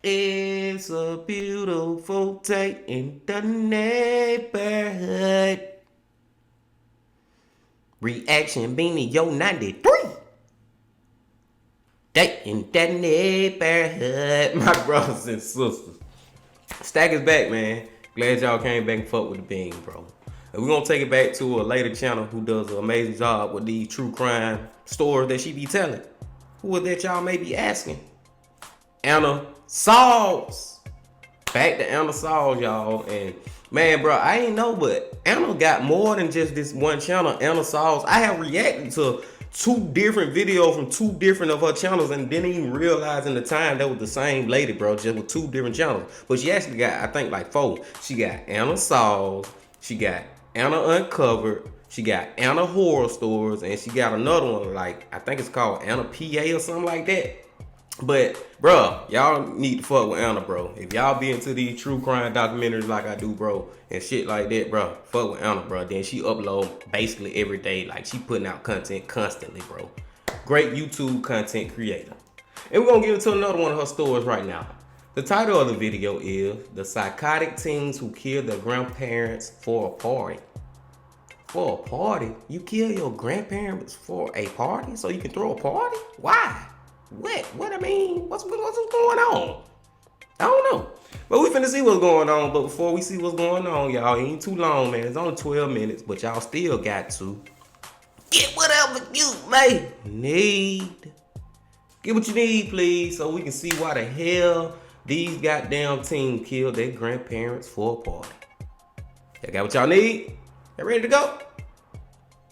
It's a beautiful day in the neighborhood. Reaction Beanie Yo 93. Day in the neighborhood. My brothers and sisters. Stack is back, man. Glad y'all came back and fuck with the bean, bro. And we're gonna take it back to a later channel who does an amazing job with these true crime stories that she be telling. Who is that y'all may be asking? Anna Sauls. Back to Anna Sauls, y'all. And man, bro, I ain't know, but Anna got more than just this one channel, Anna Sauls. I have reacted to 2 different videos from 2 different of her channels and didn't even realize in the time that was the same lady, bro, just with 2 different channels. But she actually got, I think, like 4. She got Anna Sauls, she got Anna Uncovered, she got Anna Horror Stories, and she got another one, like, I think it's called Anna PA or something like that. But, bro, y'all need to fuck with Anna, bro. If y'all be into these true crime documentaries like I do, bro, and shit like that, bro, fuck with Anna, bro. Then she upload basically every day. Like, she putting out content constantly, bro. Great YouTube content creator. And we're going to get into another one of her stories right now. The title of the video is The Psychotic Teens Who Killed Their Grandparents for a Party. For a party? You kill your grandparents for a party? So you can throw a party? Why? What I mean, what's going on? I don't know. But we finna see what's going on. But before we see what's going on, y'all, it ain't too long, man. It's only 12 minutes, but y'all still got to get whatever you may need. Get what you need, please, so we can see why the hell these goddamn teens killed their grandparents for a party. Y'all got what y'all need? Y'all ready to go?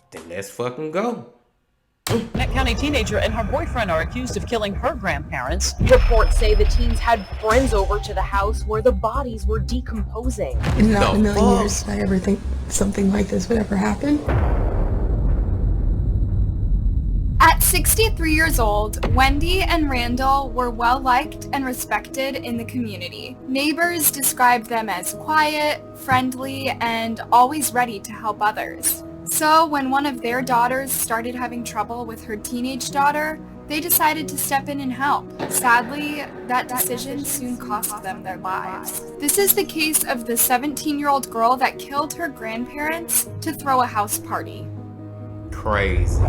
Then let's fucking go. Gwinnett County teenager and her boyfriend are accused of killing her grandparents. Reports say the teens had friends over to the house where the bodies were decomposing. Not in a million years did I ever think something like this would ever happen. At 63 years old, Wendy and Randall were well liked and respected in the community. Neighbors described them as quiet, friendly, and always ready to help others. So when one of their daughters started having trouble with her teenage daughter, they decided to step in and help. Sadly, that decision soon cost them their lives. This is the case of the 17-year-old girl that killed her grandparents to throw a house party. Crazy.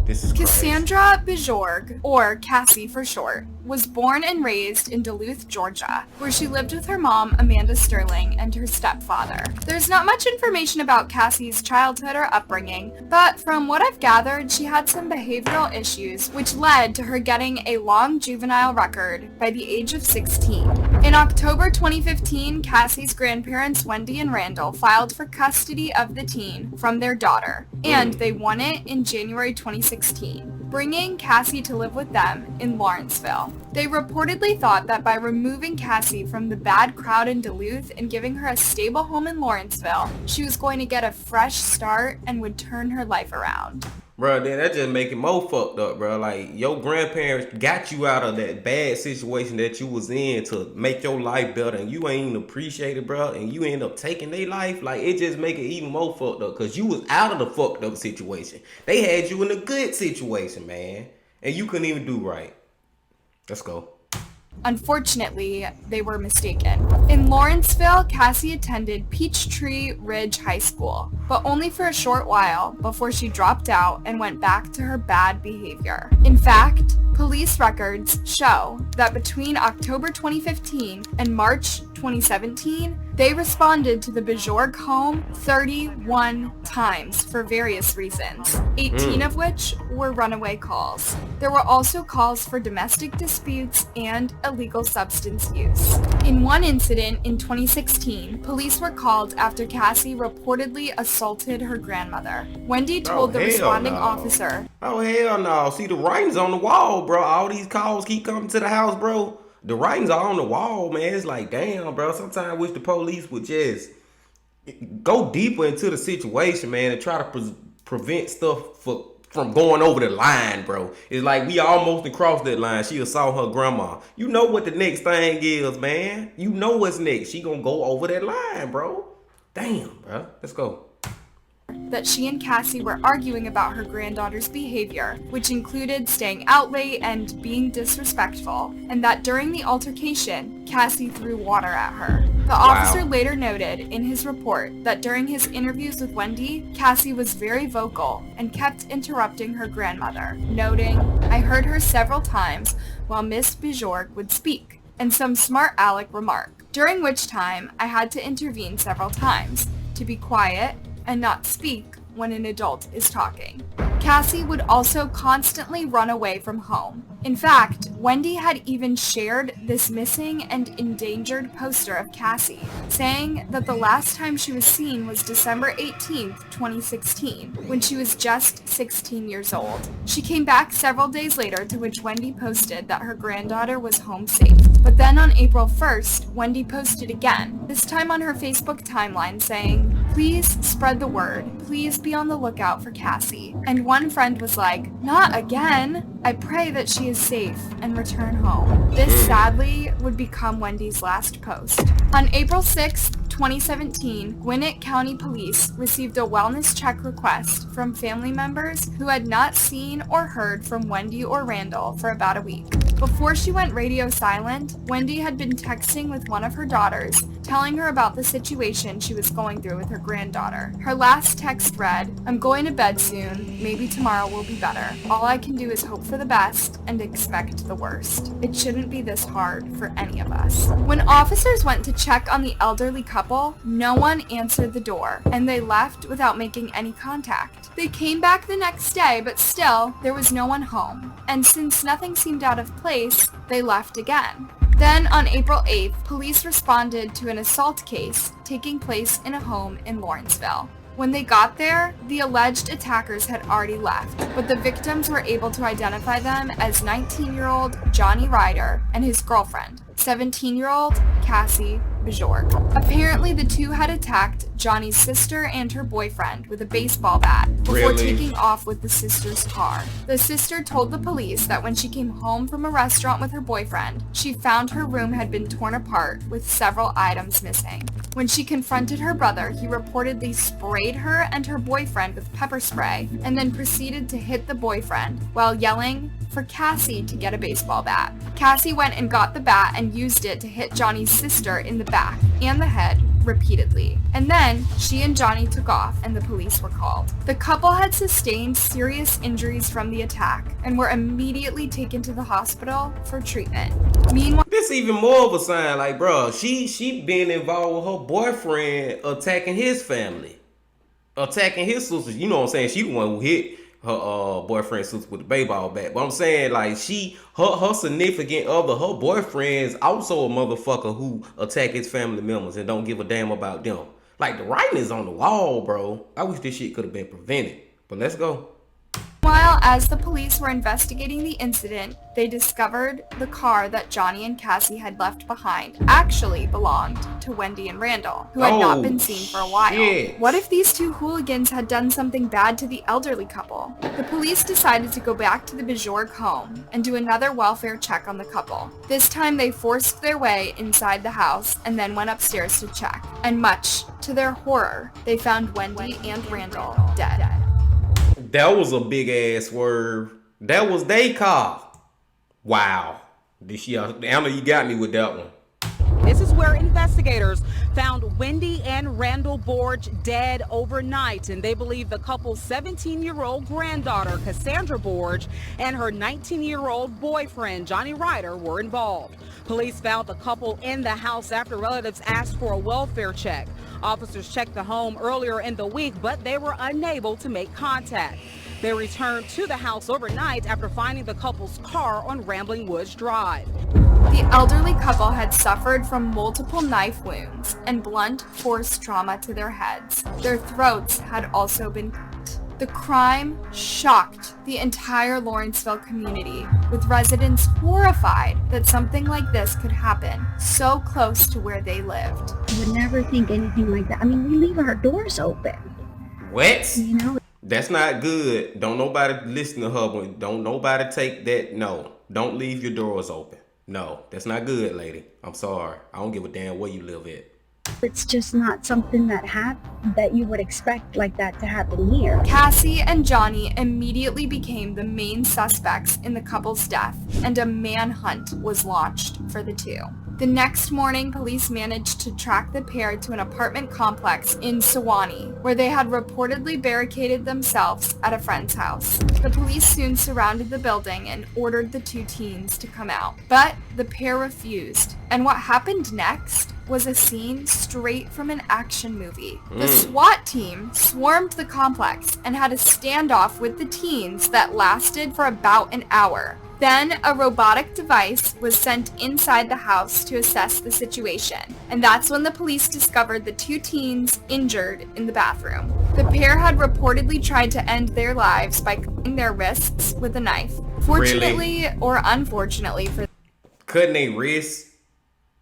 This is Cassandra Bjorge, or Cassie for short, was born and raised in Duluth, Georgia, where she lived with her mom, Amanda Sterling, and her stepfather. There's not much information about Cassie's childhood or upbringing, but from what I've gathered, she had some behavioral issues, which led to her getting a long juvenile record by the age of 16. In October 2015, Cassie's grandparents, Wendy and Randall, filed for custody of the teen from their daughter, and they won it in January 2016, bringing Cassie to live with them in Lawrenceville. They reportedly thought that by removing Cassie from the bad crowd in Duluth and giving her a stable home in Lawrenceville, she was going to get a fresh start and would turn her life around. Bro, then that just make it more fucked up, bro. Like, your grandparents got you out of that bad situation that you was in to make your life better, and you ain't even appreciate it, bro, and you end up taking their life. Like, it just make it even more fucked up, because you was out of the fucked up situation. They had you in a good situation, man, and you couldn't even do right. Let's go. Unfortunately, they were mistaken. In Lawrenceville, Cassie attended Peachtree Ridge High School, but only for a short while before she dropped out and went back to her bad behavior. In fact, police records show that between October 2015 and March 2017, they responded to the Bjorge home 31 times for various reasons, 18 of which were runaway calls. There were also calls for domestic disputes and illegal substance use. In one incident in 2016, police were called after Cassie reportedly assaulted her grandmother. Wendy told the responding officer, "Oh, hell no. See, the writing's on the wall, bro. All these calls keep coming to the house, bro. The writings are on the wall, man. It's like, damn, bro. Sometimes I wish the police would just go deeper into the situation, man, and try to prevent stuff from going over the line, bro. It's like we almost crossed that line. She assault her grandma. You know what the next thing is, man. You know what's next. She gonna go over that line, bro. Damn, bro. Let's go. That she and Cassie were arguing about her granddaughter's behavior, which included staying out late and being disrespectful, and that during the altercation, Cassie threw water at her. The officer later noted in his report that during his interviews with Wendy, Cassie was very vocal and kept interrupting her grandmother, noting, "I heard her several times while Miss Bjorge would speak, and some smart aleck remark, during which time I had to intervene several times, to be quiet and not speak when an adult is talking." Cassie would also constantly run away from home. In fact, Wendy had even shared this missing and endangered poster of Cassie, saying that the last time she was seen was December 18th, 2016, when she was just 16 years old. She came back several days later, to which Wendy posted that her granddaughter was home safe. But then on April 1st, Wendy posted again, this time on her Facebook timeline saying, "Please spread the word. Please be on the lookout for Cassie." And one friend was like, "Not again. I pray that she is safe and return home." This sadly would become Wendy's last post. On April 6th, 2017, Gwinnett County Police received a wellness check request from family members who had not seen or heard from Wendy or Randall for about a week. Before she went radio silent, Wendy had been texting with one of her daughters, telling her about the situation she was going through with her granddaughter. Her last text read, "I'm going to bed soon. Maybe tomorrow will be better. All I can do is hope for the best and expect the worst. It shouldn't be this hard for any of us." When officers went to check on the elderly couple, no one answered the door, and they left without making any contact. They came back the next day, but still, there was no one home. And since nothing seemed out of place, they left again. Then on April 8th, police responded to an assault case taking place in a home in Lawrenceville. When they got there, the alleged attackers had already left, but the victims were able to identify them as 19-year-old Johnny Ryder and his girlfriend, 17-year-old Cassie Bjorge. Apparently, the two had attacked Johnny's sister and her boyfriend with a baseball bat before taking off with the sister's car. The sister told the police that when she came home from a restaurant with her boyfriend, she found her room had been torn apart with several items missing. When she confronted her brother, he reportedly sprayed her and her boyfriend with pepper spray and then proceeded to hit the boyfriend while yelling for Cassie to get a baseball bat. Cassie went and got the bat and used it to hit Johnny's sister in the back and the head repeatedly. And then she and Johnny took off and the police were called. The couple had sustained serious injuries from the attack and were immediately taken to the hospital for treatment. Meanwhile, this even more of a sign, like, bro, she been involved with her boyfriend attacking his family, attacking his sisters. You know what I'm saying? She the one who hit her boyfriend's sister with the baseball bat. But I'm saying, like, her significant other, her boyfriend's also a motherfucker who attack his family members and don't give a damn about them. Like, the writing is on the wall, bro. I wish this shit could have been prevented. But let's go. as the police were investigating the incident, they discovered the car that Johnny and Cassie had left behind actually belonged to Wendy and Randall, who had not been seen for a while. Shit. What if these two hooligans had done something bad to the elderly couple? The police decided to go back to the Bjorge home and do another welfare check on the couple. This time they forced their way inside the house and then went upstairs to check. And much to their horror, they found Wendy and Randall dead. That was a big ass swerve. That was they car. Wow. Anna, you got me with that one. This is where investigators found Wendy and Randall Bjorge dead overnight, and they believe the couple's 17-year-old granddaughter, Cassandra Bjorge, and her 19-year-old boyfriend, Johnny Ryder, were involved. Police found the couple in the house after relatives asked for a welfare check. Officers checked the home earlier in the week, but they were unable to make contact. They returned to the house overnight after finding the couple's car on Rambling Woods Drive. The elderly couple had suffered from multiple knife wounds and blunt force trauma to their heads. Their throats had also been cut. The crime shocked the entire Lawrenceville community, with residents horrified that something like this could happen so close to where they lived. I would never think anything like that. I mean, we leave our doors open. What? You know? That's not good. Don't nobody listen to her. Don't nobody take that. No. Don't leave your doors open. No. That's not good, lady. I'm sorry. I don't give a damn where you live at. It's just not something that you would expect like that to happen here. Cassie and Johnny immediately became the main suspects in the couple's death, and a manhunt was launched for the two. The next morning, police managed to track the pair to an apartment complex in Sewanee, where they had reportedly barricaded themselves at a friend's house. The police soon surrounded the building and ordered the two teens to come out, but the pair refused. And what happened next was a scene straight from an action movie. The SWAT team swarmed the complex and had a standoff with the teens that lasted for about an hour. Then a robotic device was sent inside the house to assess the situation, and that's when the police discovered the two teens injured in the bathroom. The pair had reportedly tried to end their lives by cutting their wrists with a knife. Fortunately, or unfortunately for Cutting their wrists?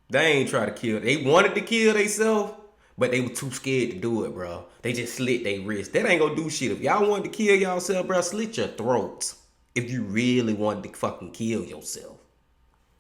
They ain't try to kill. They wanted to kill themselves, but they were too scared to do it, bro. They just slit their wrists. That ain't gonna do shit. If y'all wanted to kill yourself, bro, slit your throats. If you really wanted to fucking kill yourself.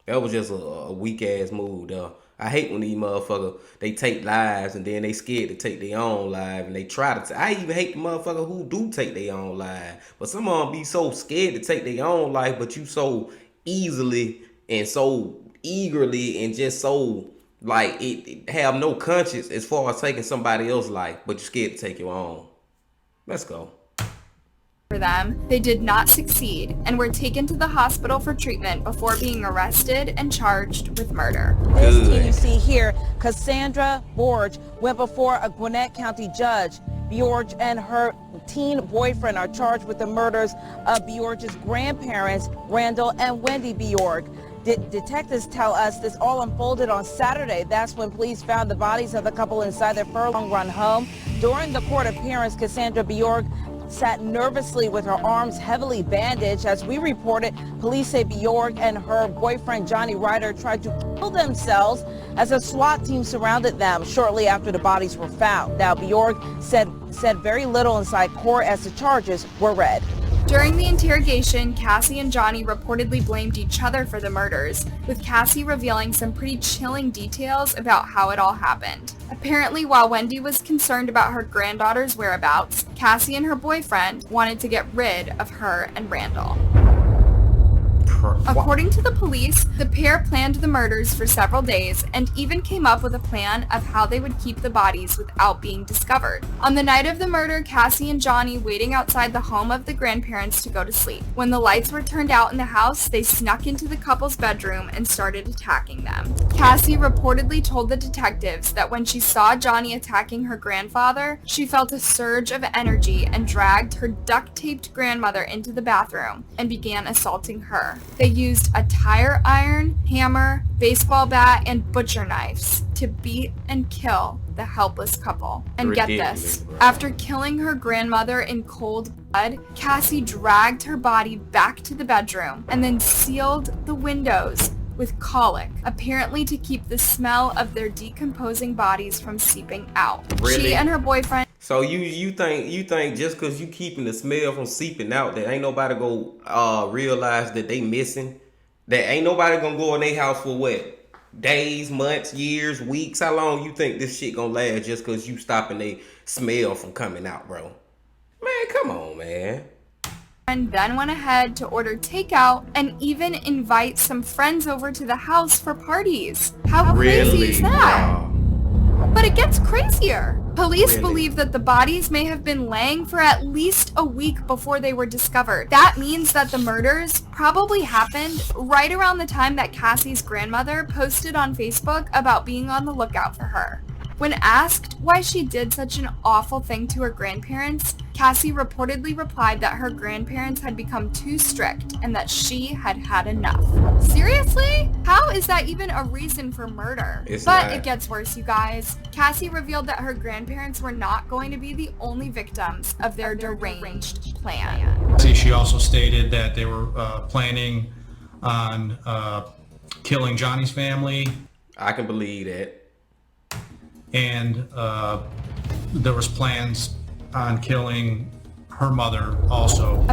That was just a weak ass move, though. I hate when these motherfuckers, they take lives and then they scared to take their own life and they try to I even hate the motherfucker who do take their own life. But some of them be so scared to take their own life, but you so easily and so eagerly and just so like it have no conscience as far as taking somebody else's life, but you're scared to take your own. Let's go. For them, they did not succeed and were taken to the hospital for treatment before being arrested and charged with murder. This teen you see here, Cassandra Bjorge, went before a Gwinnett County judge. Bjorge and her teen boyfriend are charged with the murders of Bjorge's grandparents, Randall and Wendy Bjorge. Detectives tell us this all unfolded on Saturday. That's when police found the bodies of the couple inside their furlong run home. During the court appearance, Cassandra Bjorge sat nervously with her arms heavily bandaged. As we reported, police say Bjorge and her boyfriend Johnny Ryder tried to kill themselves as a SWAT team surrounded them shortly after the bodies were found. Now, Bjorge said very little inside court as the charges were read. During the interrogation, Cassie and Johnny reportedly blamed each other for the murders, with Cassie revealing some pretty chilling details about how it all happened. Apparently, while Wendy was concerned about her granddaughter's whereabouts, Cassie and her boyfriend wanted to get rid of her and Randall. According to the police, the pair planned the murders for several days and even came up with a plan of how they would keep the bodies without being discovered. On the night of the murder, Cassie and Johnny waiting outside the home of the grandparents to go to sleep. When the lights were turned out in the house, they snuck into the couple's bedroom and started attacking them. Cassie reportedly told the detectives that when she saw Johnny attacking her grandfather, she felt a surge of energy and dragged her duct-taped grandmother into the bathroom and began assaulting her. They used a tire iron, hammer, baseball bat, and butcher knives to beat and kill the helpless couple. And get this, after killing her grandmother in cold blood, Cassie dragged her body back to the bedroom and then sealed the windows with colic, apparently to keep the smell of their decomposing bodies from seeping out. Really? She and her boyfriend. So you think just because you keeping the smell from seeping out that ain't nobody go realize that they missing? That ain't nobody gonna go in their house for what? Days, months, years, weeks? How long you think this shit gonna last just because you stopping they smell from coming out, bro? Man, come on, man. And then went ahead to order takeout and even invite some friends over to the house for parties. How crazy is that? Wow. But it gets crazier. Police believe that the bodies may have been laying for at least a week before they were discovered. That means that the murders probably happened right around the time that Cassie's grandmother posted on Facebook about being on the lookout for her. When asked why she did such an awful thing to her grandparents, Cassie reportedly replied that her grandparents had become too strict and that she had had enough. Seriously? How is that even a reason for murder? But it gets worse, you guys. Cassie revealed that her grandparents were not going to be the only victims of their deranged plan. She also stated that they were planning on killing Johnny's family. I can believe that. And there was plans on killing her mother also.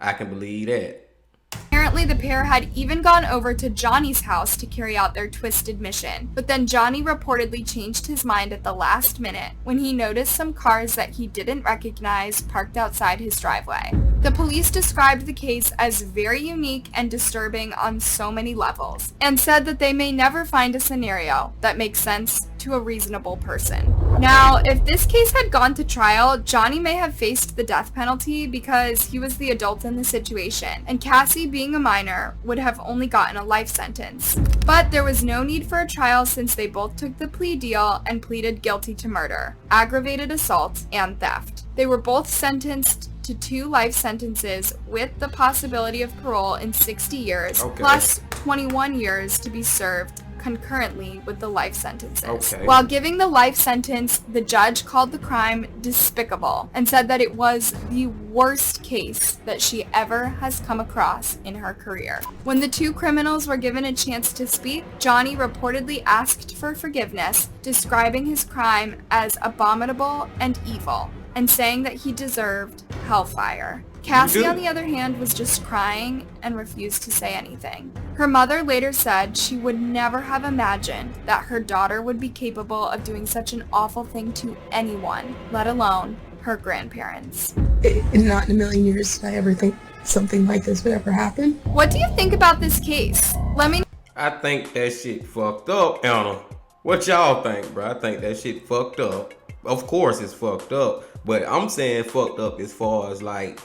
I can believe that. Apparently, the pair had even gone over to Johnny's house to carry out their twisted mission. But then Johnny reportedly changed his mind at the last minute when he noticed some cars that he didn't recognize parked outside his driveway. The police described the case as very unique and disturbing on so many levels, and said that they may never find a scenario that makes sense to a reasonable person. Now, if this case had gone to trial, Johnny may have faced the death penalty because he was the adult in the situation, and Cassie, being a minor, would have only gotten a life sentence. But there was no need for a trial since they both took the plea deal and pleaded guilty to murder, aggravated assault, and theft. They were both sentenced to 2 life sentences with the possibility of parole in 60 years, plus 21 years to be served concurrently with the life sentences. While giving the life sentence, the judge called the crime despicable and said that it was the worst case that she ever has come across in her career. When the 2 criminals were given a chance to speak, Johnny reportedly asked for forgiveness, describing his crime as abominable and evil, and saying that he deserved hellfire. Cassie, on the other hand, was just crying and refused to say anything. Her mother later said she would never have imagined that her daughter would be capable of doing such an awful thing to anyone, let alone her grandparents. Not in a million years did I ever think something like this would ever happen. What do you think about this case? Let me know. I think that shit fucked up, Anna. What y'all think, bro? I think that shit fucked up. Of course it's fucked up, but I'm saying fucked up as far as like,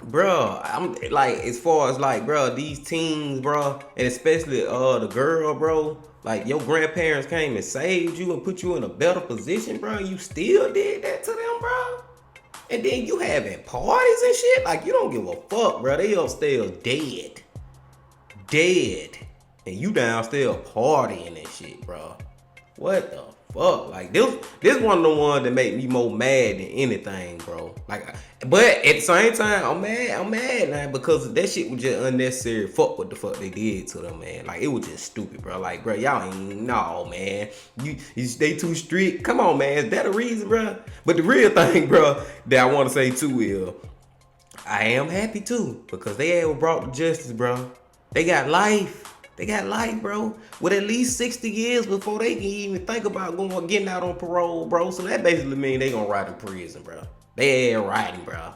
bruh, I'm like, as far as like, bruh, these teens, bruh, and especially the girl, bro, like your grandparents came and saved you and put you in a better position, bro. You still did that to them, bro. And then you having parties and shit, like you don't give a fuck, bro. They upstairs dead, and you downstairs partying and shit, bro. What the fuck? Like this one of the ones that make me more mad than anything, bro. Like, but at the same time, I'm mad now because that shit was just unnecessary. Fuck what the fuck they did to them, man. Like, it was just stupid, bro. Like, bro, y'all ain't, no, man. You stay too strict. Come on, man. Is that a reason, bro? But the real thing, bro, that I want to say too is, I am happy too because they have brought the justice, bro. They got life. They got life, bro, with at least 60 years before they can even think about getting out on parole, bro. So that basically means they gonna rot in prison, bro. They ain't rotting, bro.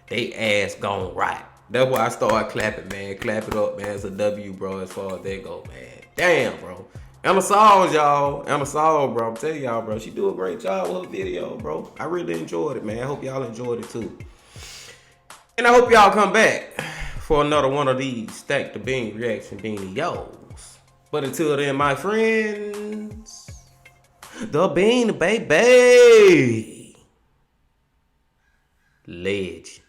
They ass gonna rot. That's why I started clapping, man. Clap it up, man. It's a W, bro, as far as that go, man. Damn, bro. Anna Saul, y'all. Anna Saul, bro. I'm telling y'all, bro. She do a great job with her video, bro. I really enjoyed it, man. I hope y'all enjoyed it, too. And I hope y'all come back for another one of these Stack the Bean reaction videos. But until then, my friends, the Bean Baby. Legend.